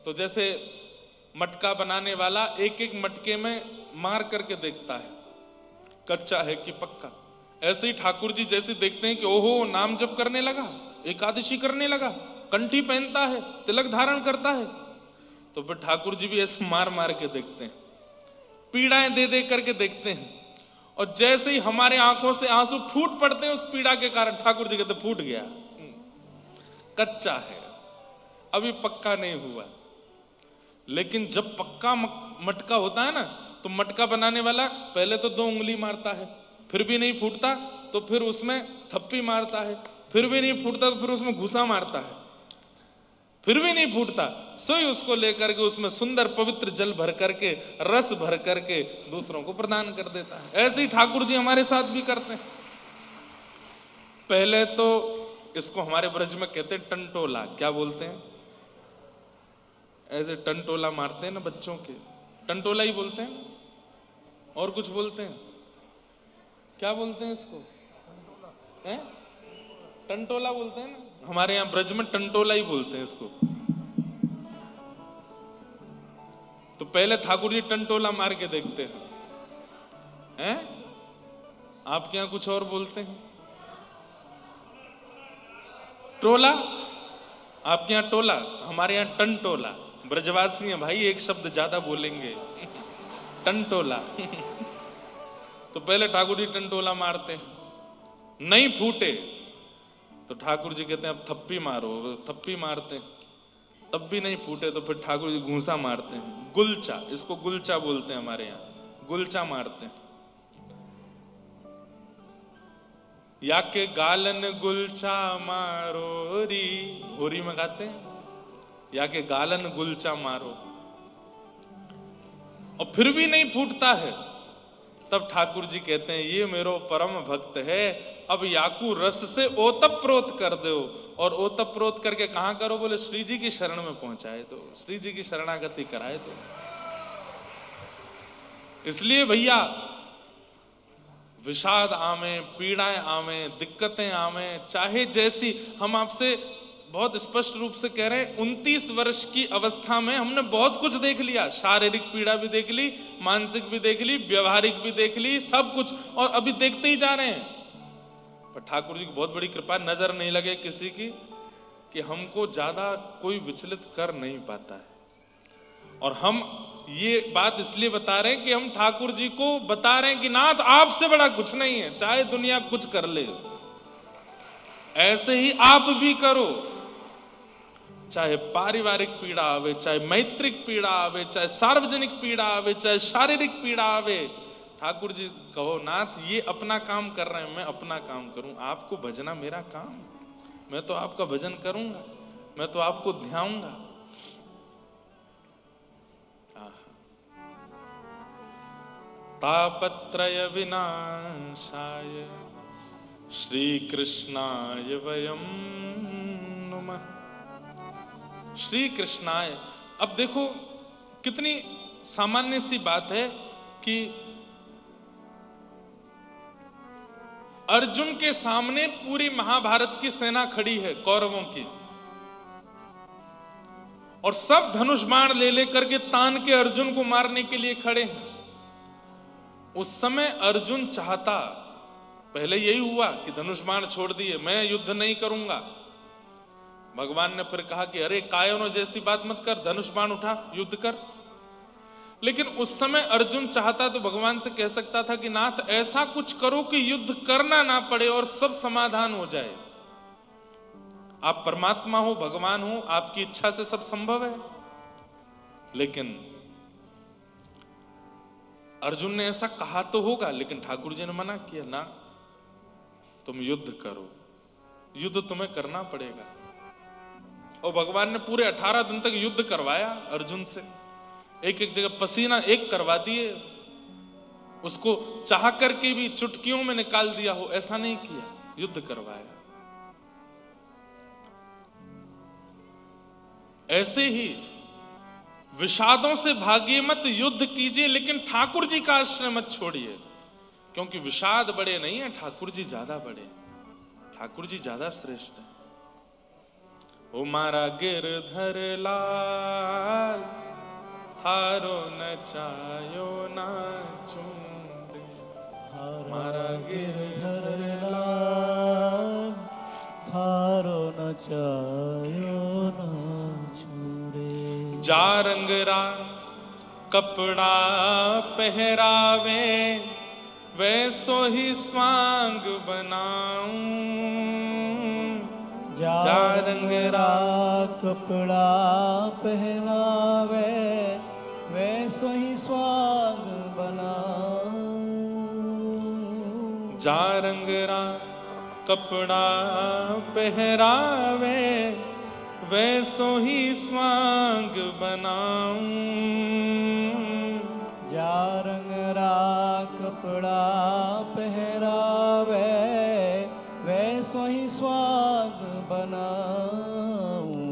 तो जैसे मटका बनाने वाला एक एक मटके में मार करके देखता है कच्चा है कि पक्का, ऐसे ही ठाकुर जी जैसे देखते हैं कि ओहो नाम जप करने लगा, एकादशी करने लगा, कंठी पहनता है, तिलक धारण करता है, तो फिर ठाकुर जी भी ऐसे मार मार के देखते हैं, पीड़ाएं दे दे करके देखते हैं। और जैसे ही हमारे आंखों से आंसू फूट पड़ते हैं उस पीड़ा के कारण, ठाकुर जी कहते फूट गया, कच्चा है, अभी पक्का नहीं हुआ। लेकिन जब पक्का मटका होता है ना, तो मटका बनाने वाला पहले तो 2 उंगली मारता है, फिर भी नहीं फूटता तो फिर उसमें थप्पी मारता है, फिर भी नहीं फूटता तो फिर उसमें घुसा मारता है, फिर भी नहीं फूटता, सोई उसको लेकर के उसमें सुंदर पवित्र जल भर करके, रस भर करके दूसरों को प्रदान कर देता है। ऐसे ही ठाकुर जी हमारे साथ भी करते हैं। पहले तो इसको हमारे ब्रज में कहते हैं टंटोला। क्या बोलते हैं? ऐसे टंटोला मारते हैं ना बच्चों के, टंटोला ही बोलते हैं। और कुछ बोलते हैं? क्या बोलते हैं इसको? हैं? टंटोला बोलते हैं ना, हमारे यहाँ ब्रज में टंटोला ही बोलते हैं इसको। तो पहले ठाकुर जी टंटोला मार के देखते हैं। आपके यहाँ कुछ और बोलते हैं? टोला? आपके यहाँ टोला, हमारे यहाँ टंटोला। ब्रजवासी हैं भाई, एक शब्द ज्यादा बोलेंगे, टंटोला। तो पहले ठाकुर जी टंटोला मारते हैं, नहीं फूटे तो ठाकुर जी कहते हैं अब थप्पी मारो, थप्पी मारते हैं, तब भी नहीं फूटे तो फिर ठाकुर जी घूंसा मारते हैं, गुलचा, इसको गुलचा बोलते हैं हमारे यहाँ, गुलचा मारते हैं। या के गालन गुलचा मारो री, होरी में गाते हैं, या के गालन गुलचा मारो, और फिर भी नहीं फूटता है, तब ठाकुर जी कहते हैं ये मेरो परम भक्त है, अब याकू रस से ओतप्रोत कर दो। और ओतप्रोत करके कहां करो? बोले श्री जी की शरण में पहुंचाए तो, श्री जी की शरणागति कराए तो। इसलिए भैया विषाद आवे, पीड़ाएं आवे, दिक्कतें आवे, चाहे जैसी, हम आपसे बहुत स्पष्ट रूप से कह रहे हैं 29 वर्ष की अवस्था में हमने बहुत कुछ देख लिया, शारीरिक पीड़ा भी देख ली, मानसिक भी देख ली, व्यवहारिक भी देख ली, सब कुछ, और अभी देखते ही जा रहे हैं। पर ठाकुर जी की बहुत बड़ी कृपा, नजर नहीं लगे किसी की कि हमको ज्यादा कोई विचलित कर नहीं पाता है। और हम ये बात इसलिए बता रहे हैं कि हम ठाकुर जी को बता रहे हैं कि नाथ आपसे बड़ा कुछ नहीं है, चाहे दुनिया कुछ कर ले, ऐसे ही आप भी करो। चाहे पारिवारिक पीड़ा आवे, चाहे मैत्रिक पीड़ा आवे, चाहे सार्वजनिक पीड़ा आवे, चाहे शारीरिक पीड़ा आवे, ठाकुर जी कहो नाथ ये अपना काम कर रहे हैं, मैं अपना काम करूं, आपको भजना मेरा काम, मैं तो आपका भजन करूंगा, मैं तो आपको ध्याऊंगा। तापत्रय विनाशाय श्री कृष्णाय वयम नुमः। श्री कृष्णाय, अब देखो कितनी सामान्य सी बात है कि अर्जुन के सामने पूरी महाभारत की सेना खड़ी है कौरवों की, और सब धनुष बाण ले लेकर के तान के अर्जुन को मारने के लिए खड़े हैं। उस समय अर्जुन चाहता, पहले यही हुआ कि धनुष बाण छोड़ दिए, मैं युद्ध नहीं करूंगा। भगवान ने फिर कहा कि अरे कायरों जैसी बात मत कर, धनुष बाण उठा, युद्ध कर। लेकिन उस समय अर्जुन चाहता तो भगवान से कह सकता था कि नाथ ऐसा कुछ करो कि युद्ध करना ना पड़े और सब समाधान हो जाए। आप परमात्मा हो, भगवान हो, आपकी इच्छा से सब संभव है। लेकिन अर्जुन ने ऐसा कहा तो होगा, लेकिन ठाकुर जी ने मना किया, ना तुम युद्ध करो, युद्ध तुम्हें करना पड़ेगा। और भगवान ने पूरे 18 दिन तक युद्ध करवाया अर्जुन से, एक एक जगह पसीना एक करवा दिए, उसको चाह करके भी चुटकियों में निकाल दिया हो, ऐसा नहीं किया, युद्ध करवाया। ऐसे ही विषादों से भागिए मत, युद्ध कीजिए, लेकिन ठाकुर जी का आश्रय मत छोड़िए, क्योंकि विषाद बड़े नहीं है, ठाकुर जी ज्यादा बड़े, ठाकुर जी ज्यादा श्रेष्ठ है। ओ मारा गिरधर लाल थारो नचायो नाचूं रे, मारा गिरधर लाल थारो नचायो नाचूं रे। जा रंगरा कपड़ा पहरावे, वैसो ही स्वांग बनाऊं। जा रंगरा कपड़ा पहनावे, वैसो ही स्वांग बनाऊं। जा रंगरा कपड़ा पहरावे, वैसो ही स्वांग बनाऊं। जा रंगरा कपड़ा पहरावे, वैसो ही स्वांग बनाऊं।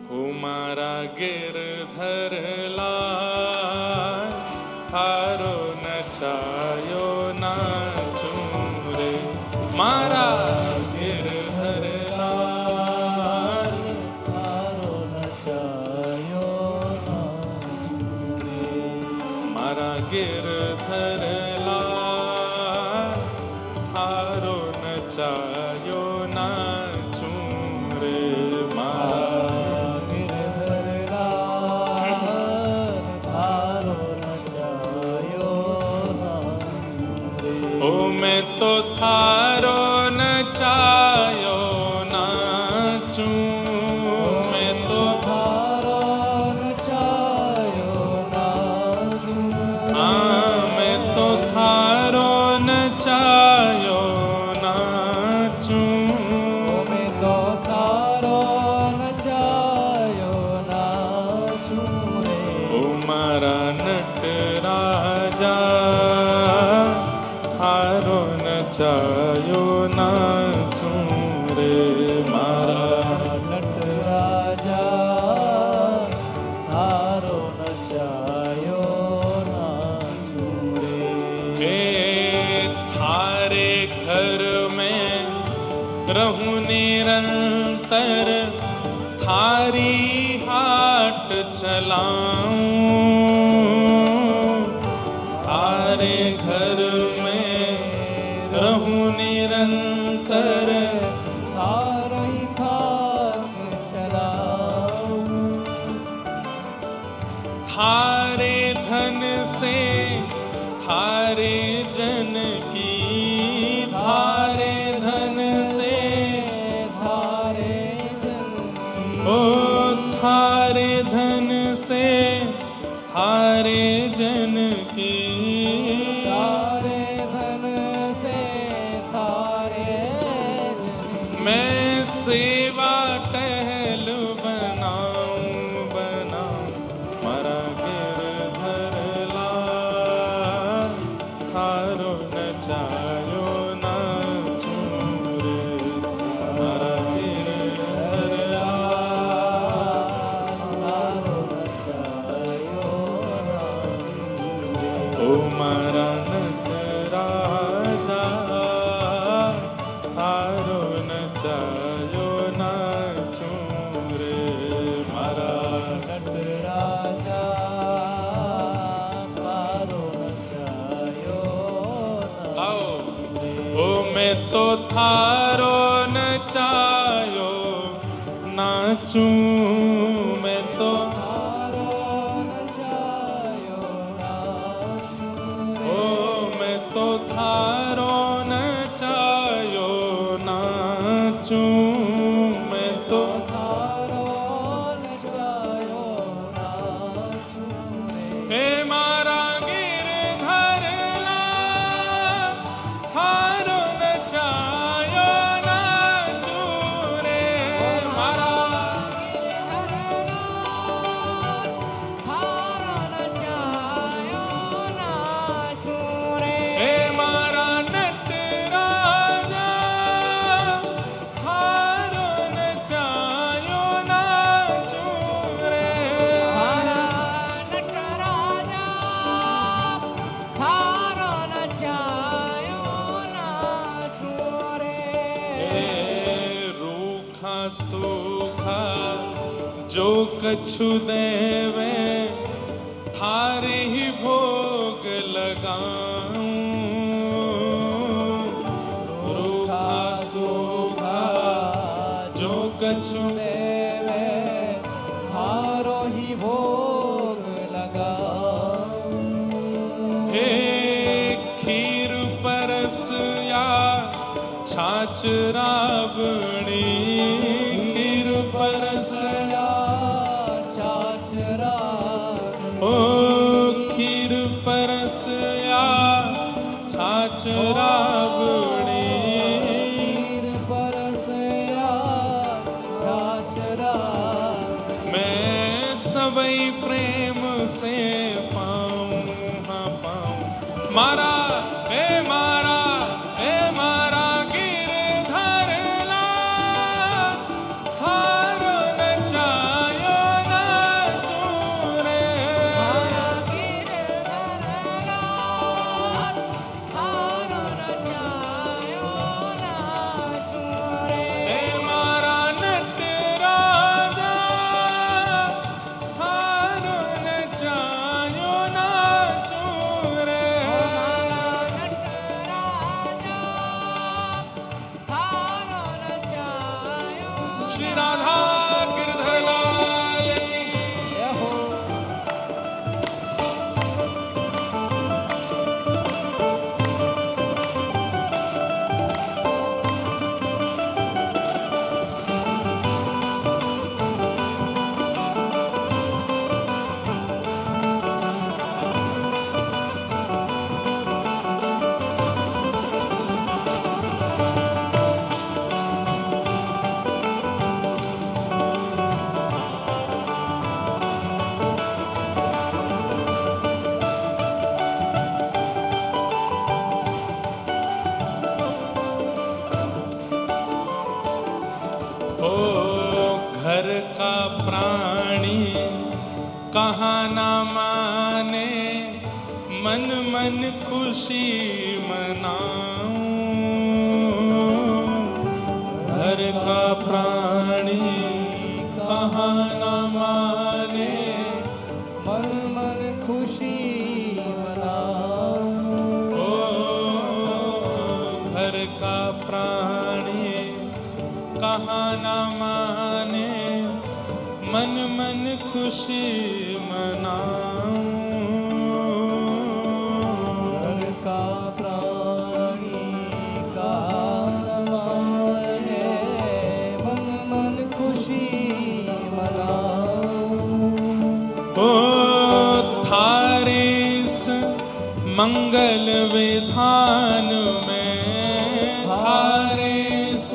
हो मारा गिरधर लाल थारो नचायो नाचूं रे, मारा गिरधर लाल थारो नचायो नाचूं रे। मारा गिरधर लाल थारो नचायो नाचूं रे, मारा गिरधर लाल थारो नचायो नाचूं रे। ओ मैं तो थारो नचायो नाचूं, मैं तो थारो नचायो नाचूं। मैं तो थारो नचायो नाचूं। मैं तो थारो नचायो नाचूं रे। ओ मारा नट राजा थारो नचायो नाचूं रे, मारा नट राजा थारो नचायो नाचूं रे। हे थारे घर में रहूं निरंतर निरंतर थारी हाट चलाऊं, तारे घर में रहूं निरंतर थारे खाक चलाऊं, थारे धन से थारे जन की, थारे धन से थारे जन की, ओ थारे धन से थारे जन की, थारे धन से थारे जन की, मैं सेवा टहल बनाऊं बनाऊं मारा गिरधर लाल, थारो नचायो नाचूं रे, मारा गिरधर थारो नचायो ओ मारा नट राजा, थारो नचायो नाचूं रे, मारा नट राजा थारो नचायो आओ ओ मैं तो थारो नचायो नाचूं, मैं तो थारो नचायो नाचूं ओ मैं तो थारो नचायो नाचूं, मैं तो थारो नचायो नाचूं रे, हे मारा गिरधर लाल, थारो नचायो नाचूं रे, मारा थारो नचायो नाचूं रे, हे मारा नट राजा, थारो नचायो नाचूं रे, मारा नट राजा थारो नचायो नाचूं रे, हे रूखा सूखा जो कछु देवे, थारे ही भोग लगाऊं, रूखा सूखा जो कछु देवे थारो ही भोग लगाऊं, हे खीर परस या छाछ राबड़ी, खीर परस या छाछ राबड़ी, ओ खीर परस या छाछ राबड़ी, खीर परस या छाछ राबड़ी, मैं सबई प्रेम से पाऊं, हाँ पाऊं, मारा हे मारा हे मारा गिरधर लाल, थारो नचायो नाचूं रे, मारा गिरधर लाल, थारो नचायो नाचूं रे, हे मारा नट राजा, थारो नचायो नाचूं रे, मारा नट राजा थारो नचायो श्री राधा गिरधर लाल की जय हो। ओ घर का प्राणी कहाँ ना माने, मन मन खुशी मनाऊं, हर का प्राणी कहाँ न माने, मन मन खुशी मनाऊं। हर का प्राणी कहाँ न माने, मन मन खुशी मनाऊं। हर का प्राणी कहाँ न माने, मन मन खुशी मनाऊं। ओ थारे इस मंगल विधान में, थारे इस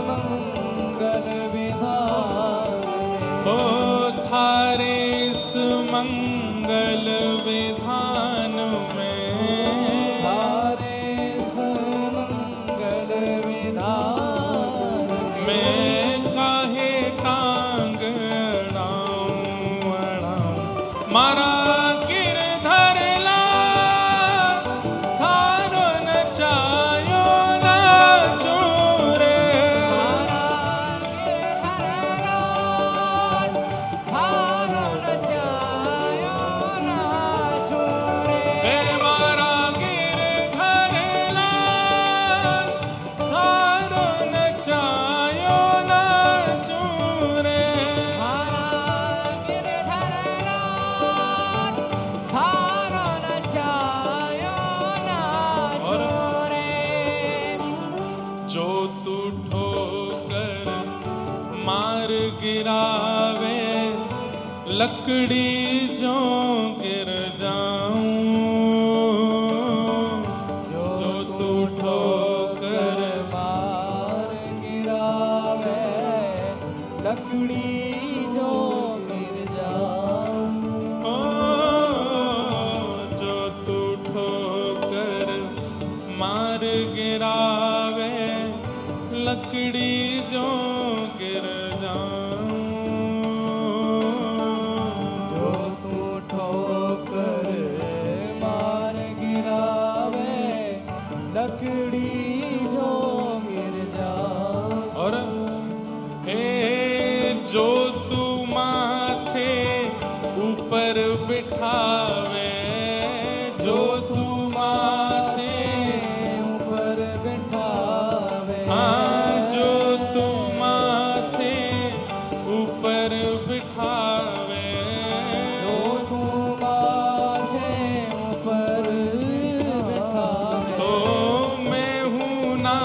मंगल विधान में, ओ थारे इस मंगल विधान में, थारे मंगल विधान में, मैं काहे टांग अड़ाऊं अड़ाऊं। मारा गिरधर लाल, थारो नचायो नाचो रे। थारो नचायो नाचो रे। हे मारा गिरधर लाल, थारो नचायो नाचो रे। थारो नचायो नाचो रे। जो तू ठोकर मार गिरावे, लकड़ी जो गिर जाऊं। जो तू ठोकर मार गिरावे, लकड़ी जो गिर जाऊं। ओ, जो तू ठोकर मार गिरावे, लकड़ी जो गिर जाऊं। जो तू ठोकर मार गिरावे, लकड़ी जो गिर जाऊं। और हे जो तू माथे ऊपर बिठावे, जो तू माथे ऊपर बिठावे, हाँ, जो तू माथे ऊपर बिठावे, जो तू माथे ऊपर बिठावे, तो मैं हूँ ना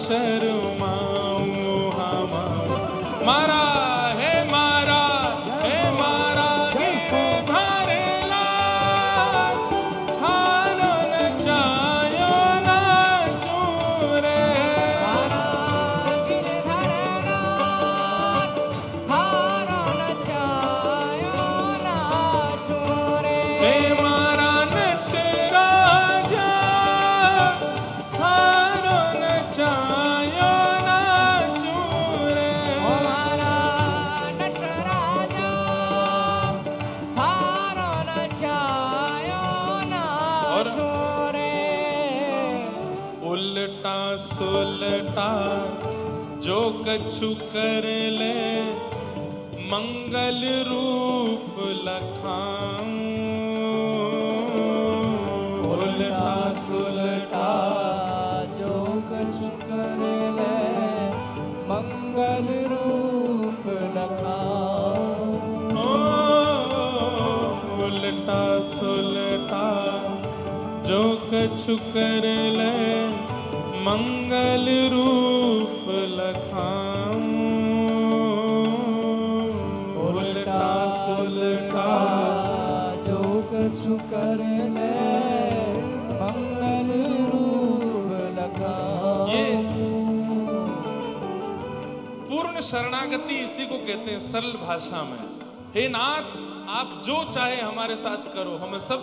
शर्माऊं हमारा। मारा है मारा, है मारा गिरधर लाल, थारो नचायो नाचो रे। थारा गिरधर लाल, थारो नचायो नाचो रे। हे मारा नटराजा, थारो नचायो नाचो रे। हमारा नटराजा, थारो नचायो नाचो रे। उल्टा सुलटा जो कछु कर ले, मंगल रूप लखाऊं। उल्टा सुलटा जो कछु कर ले, मंगल रूप लखाऊं। ओ, उल्टा सुलटा जो कछु कर ले, मंगल रूप लखाऊं। उल्टा सुलटा जो कछु कर ले, मंगल रूप लखाऊं। ये पूर्ण शरणागति इसी को कहते हैं सरल भाषा में। हे नाथ, आप जो चाहे हमारे साथ करो, हमें सब